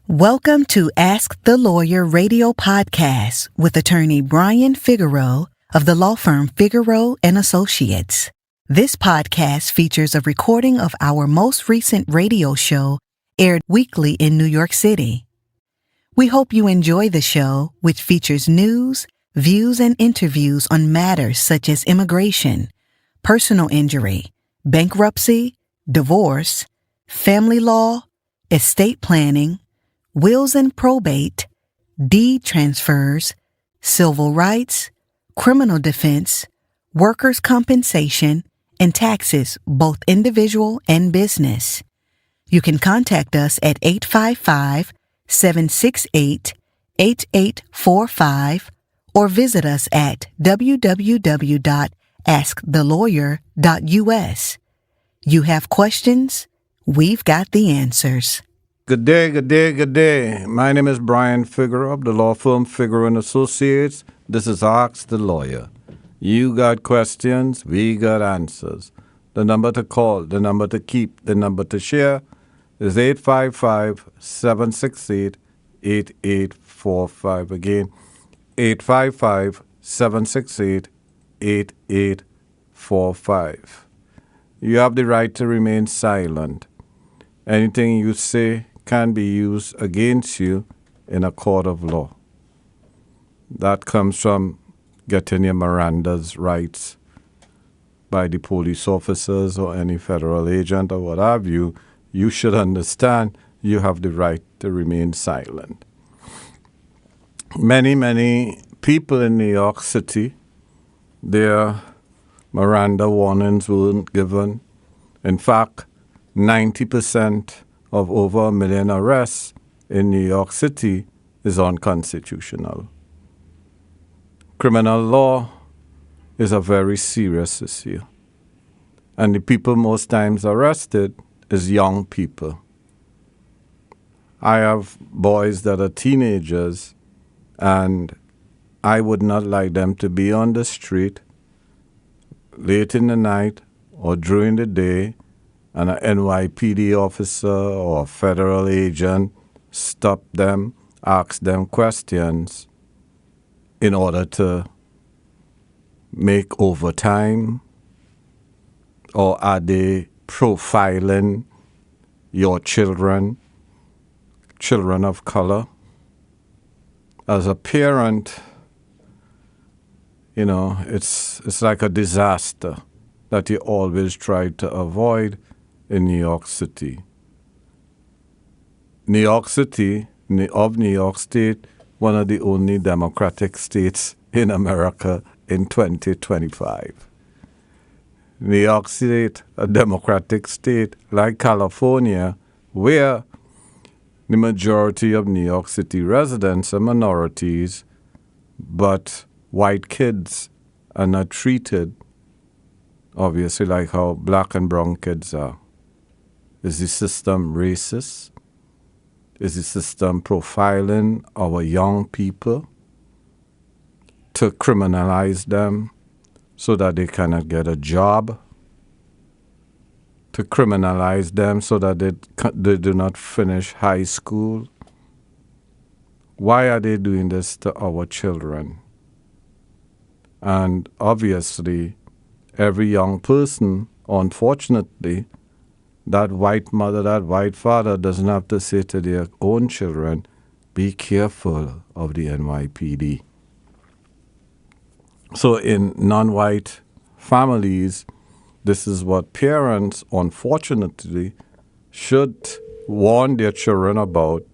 Welcome to Ask the Lawyer radio podcast with attorney Brian Figeroux of the law firm Figeroux and Associates. This podcast features a recording of our most recent radio show aired weekly in New York City. We hope you enjoy the show, which features news, views, and interviews on matters such as immigration, personal injury, bankruptcy, divorce, family law, estate planning, wills and probate, deed transfers, civil rights, criminal defense, workers' compensation, and taxes, both individual and business. You can contact us at 855-768-8845 or visit us at www.askthelawyer.us. You have questions? We've got the answers. Good day, good day, good day. My name is Brian Figeroux of the law firm Figeroux and Associates. This is Ask the Lawyer. You got questions, we got answers. The number to call, the number to keep, the number to share is 855-768-8845. Again, 855-768-8845. You have the right to remain silent. Anything you say can be used against you in a court of law. That comes from getting your Miranda's rights by the police officers or any federal agent or what have you. You should understand you have the right to remain silent. Many people in New York City, their Miranda warnings weren't given. In fact, 90% of over 1 million arrests in New York City is unconstitutional. Criminal law is a very serious issue. And the people most times arrested is young people. I have boys that are teenagers, and I would not like them to be on the street late in the night or during the day, and an NYPD officer or a federal agent stop them, ask them questions in order to make overtime, or are they profiling your children of color? As a parent, it's like a disaster that you always try to avoid in New York City. New York City, of New York State, one of the only democratic states in America in 2025. New York State, a democratic state like California, where the majority of New York City residents are minorities, but white kids are not treated, obviously, like how black and brown kids are. Is the system racist? Is the system profiling our young people to criminalize them so that they cannot get a job? To criminalize them so that they do not finish high school? Why are they doing this to our children? And obviously, every young person, unfortunately, that white mother, that white father doesn't have to say to their own children, be careful of the NYPD. So in non-white families, this is what parents, unfortunately, should warn their children about,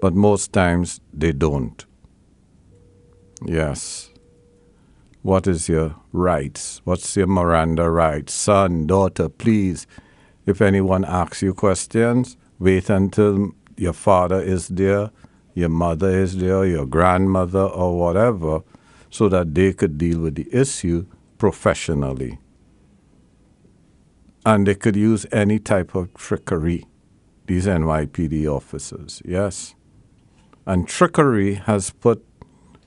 but most times they don't. Yes. What is your rights? What's your Miranda rights? Son, daughter, please. If anyone asks you questions, wait until your father is there, your mother is there, your grandmother or whatever, so that they could deal with the issue professionally. And they could use any type of trickery, these NYPD officers, yes. And trickery has put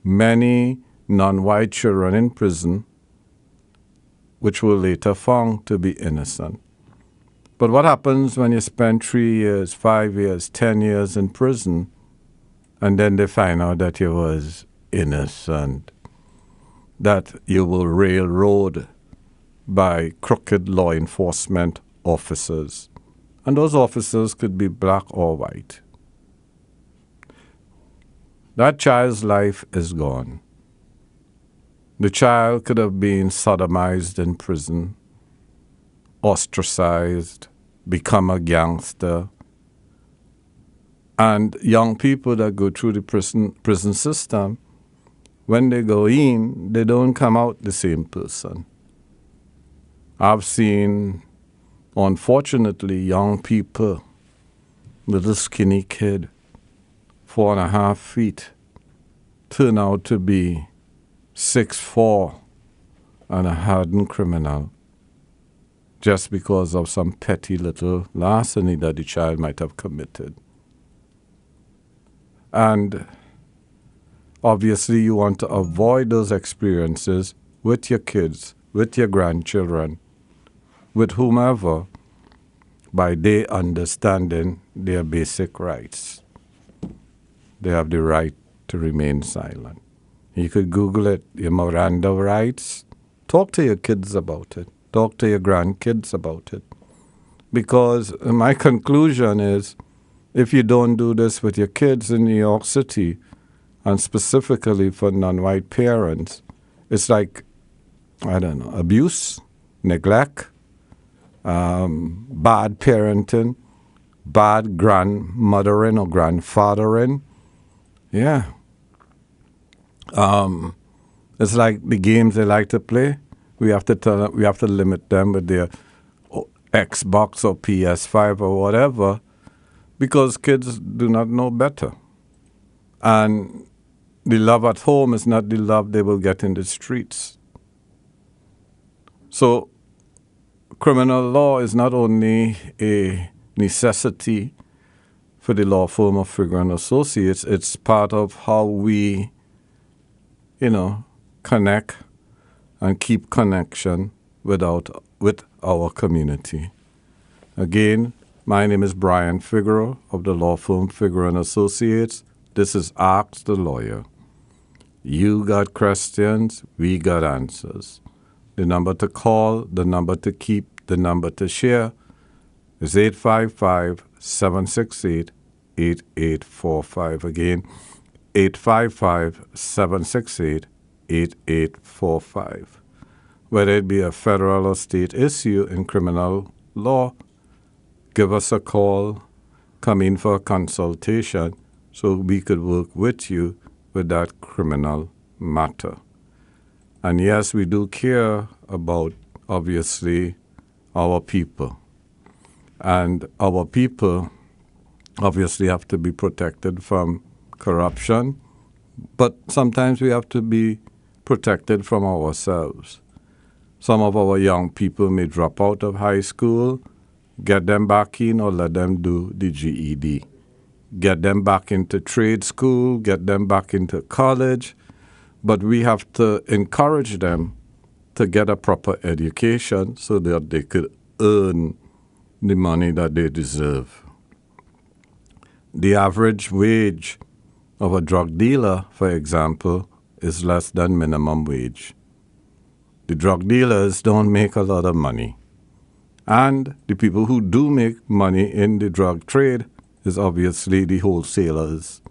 many non-white children in prison, which were later found to be innocent. But what happens when you spend 3 years, 5 years, 10 years in prison, and then they find out that you was innocent, that you were railroaded by crooked law enforcement officers? And those officers could be black or white. That child's life is gone. The child could have been sodomized in prison, ostracized, become a gangster. And young people that go through the prison system, when they go in, they don't come out the same person. I've seen, unfortunately, young people, little skinny kid, 4.5 feet, turn out to be 6'4" and a hardened criminal just because of some petty little larceny that the child might have committed. And obviously you want to avoid those experiences with your kids, with your grandchildren, with whomever, by they understanding their basic rights. They have the right to remain silent. You could Google it, your Miranda rights. Talk to your kids about it. Talk to your grandkids about it. Because my conclusion is, if you don't do this with your kids in New York City, and specifically for non-white parents, it's like, I don't know, abuse, neglect, bad parenting, bad grandmothering or grandfathering. Yeah. It's like the games they like to play. We have to tell them, we have to limit them with their Xbox or PS5 or whatever, because kids do not know better. And the love at home is not the love they will get in the streets. So criminal law is not only a necessity for the law firm of Figeroux and Associates, it's part of how we, connect and keep connection with our community. Again, my name is Brian Figeroux of the law firm Figeroux and Associates. This is Ask the Lawyer. You got questions, we got answers. The number to call, the number to keep, the number to share is 855-768-8845. Again, 855-768-8845. Whether it be a federal or state issue in criminal law, give us a call, come in for a consultation so we could work with you with that criminal matter. And yes, we do care about, obviously, our people. And our people obviously have to be protected from corruption, but sometimes we have to be protected from ourselves. Some of our young people may drop out of high school, get them back in or let them do the GED. Get them back into trade school, get them back into college, but we have to encourage them to get a proper education so that they could earn the money that they deserve. The average wage of a drug dealer, for example, is less than minimum wage. The drug dealers don't make a lot of money. And the people who do make money in the drug trade is obviously the wholesalers.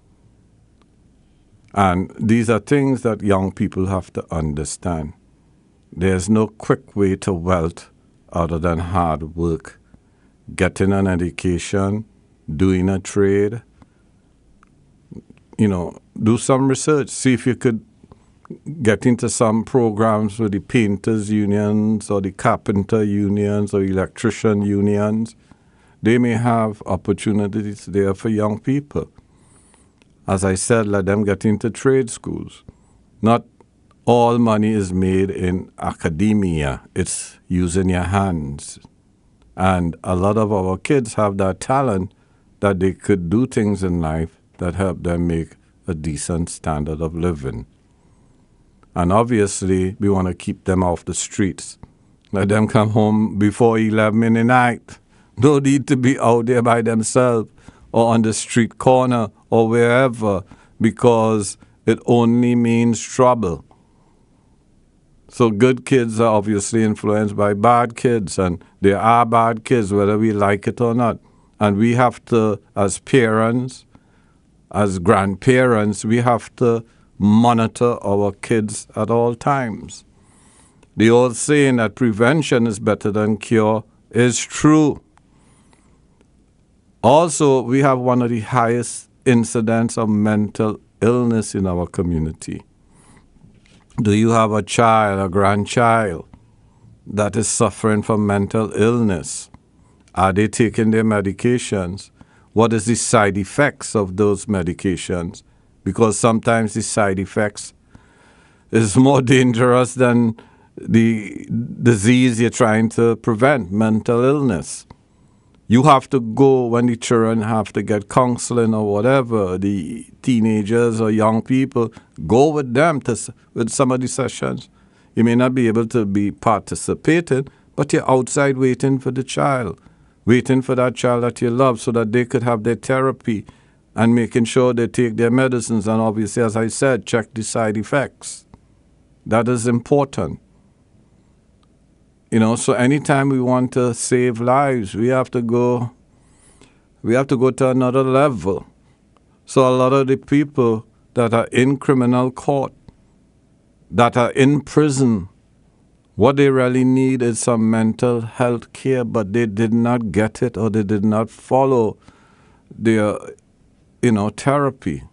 And these are things that young people have to understand. There's no quick way to wealth other than hard work. Getting an education, doing a trade, do some research. See if you could get into some programs with the painters unions or the carpenter unions or electrician unions. They may have opportunities there for young people. As I said, let them get into trade schools. Not all money is made in academia. It's using your hands. And a lot of our kids have that talent that they could do things in life that help them make a decent standard of living. And obviously, we want to keep them off the streets. Let them come home before 11 in the night No need to be out there by themselves or on the street corner or wherever, because it only means trouble. So good kids are obviously influenced by bad kids, and there are bad kids whether we like it or not. And we have to, as parents, as grandparents, we have to monitor our kids at all times. The old saying that prevention is better than cure is true. Also, we have one of the highest incidents of mental illness in our community. Do you have a child, a grandchild, that is suffering from mental illness? Are they taking their medications? What is the side effects of those medications? Because sometimes the side effects is more dangerous than the disease you're trying to prevent, mental illness. You have to go when the children have to get counseling or whatever, the teenagers or young people, go with them with some of the sessions. You may not be able to be participating, but you're outside waiting for the child, waiting for that child that you love so that they could have their therapy and making sure they take their medicines. And obviously, as I said, check the side effects. That is important. So anytime we want to save lives, we have to go to another level. So a lot of the people that are in criminal court, that are in prison, what they really need is some mental health care, but they did not get it or they did not follow their, therapy.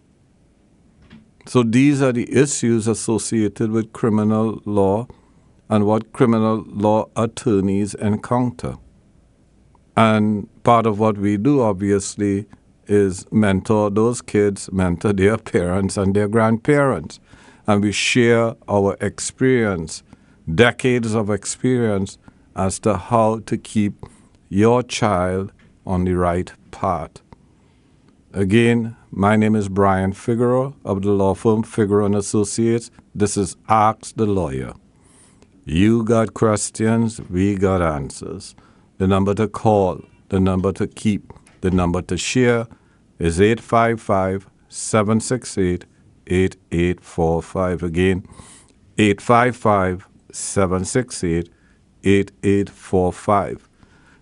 So these are the issues associated with criminal law and what criminal law attorneys encounter. And part of what we do, obviously, is mentor those kids, mentor their parents and their grandparents. And we share our experience, decades of experience, as to how to keep your child on the right path. Again, my name is Brian Figeroux of the law firm Figeroux & Associates. This is Ask the Lawyer. You got questions, we got answers. The number to call, the number to keep, the number to share is 855-768-8845. Again, 855-768-8845.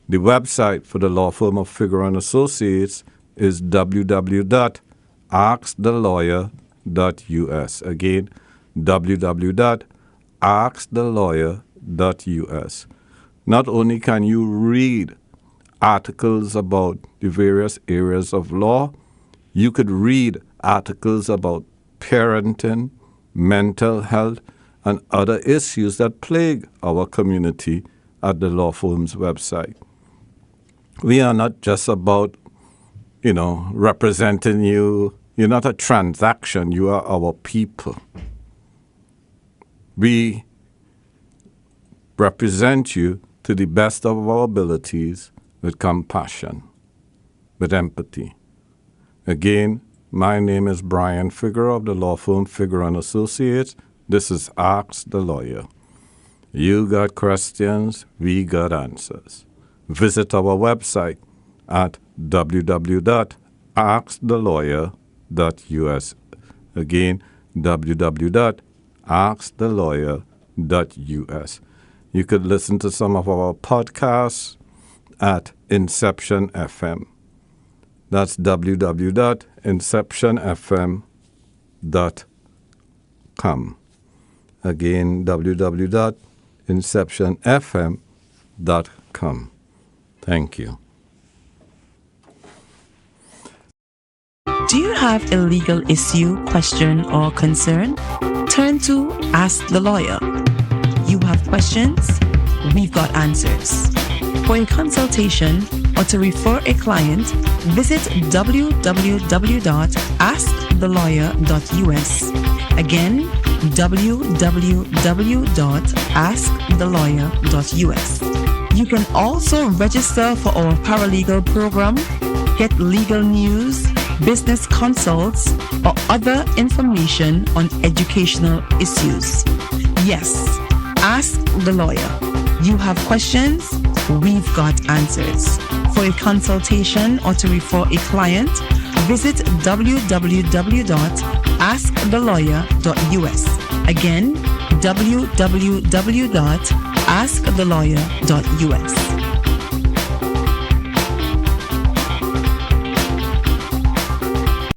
The website for the law firm of Figeroux & Associates is www.askthelawyer.us. Again, www.askthelawyer.us. Not only can you read articles about the various areas of law, you could read articles about parenting, mental health, and other issues that plague our community at the law firm's website. We are not just about, representing you. You're not a transaction. You are our people. We represent you to the best of our abilities with compassion, with empathy. Again, my name is Brian Figeroux of the law firm Figeroux & Associates. This is Ask the Lawyer. You got questions, we got answers. Visit our website at www.askthelawyer.us. Again, www.askthelawyer.us. You could listen to some of our podcasts at Inception FM. That's www.inceptionfm.com. Again, www.inceptionfm.com. Thank you. Do you have a legal issue, question, or concern? Turn to Ask the Lawyer. You have questions? We've got answers. For a consultation or to refer a client, visit www.askthelawyer.us. Again, www.askthelawyer.us. You can also register for our paralegal program, get legal news, business consults, or other information on educational issues. Yes, Ask the Lawyer. You have questions? we've got answers. For a consultation or to refer a client, visit www.askthelawyer.us. Again, www.askthelawyer.us.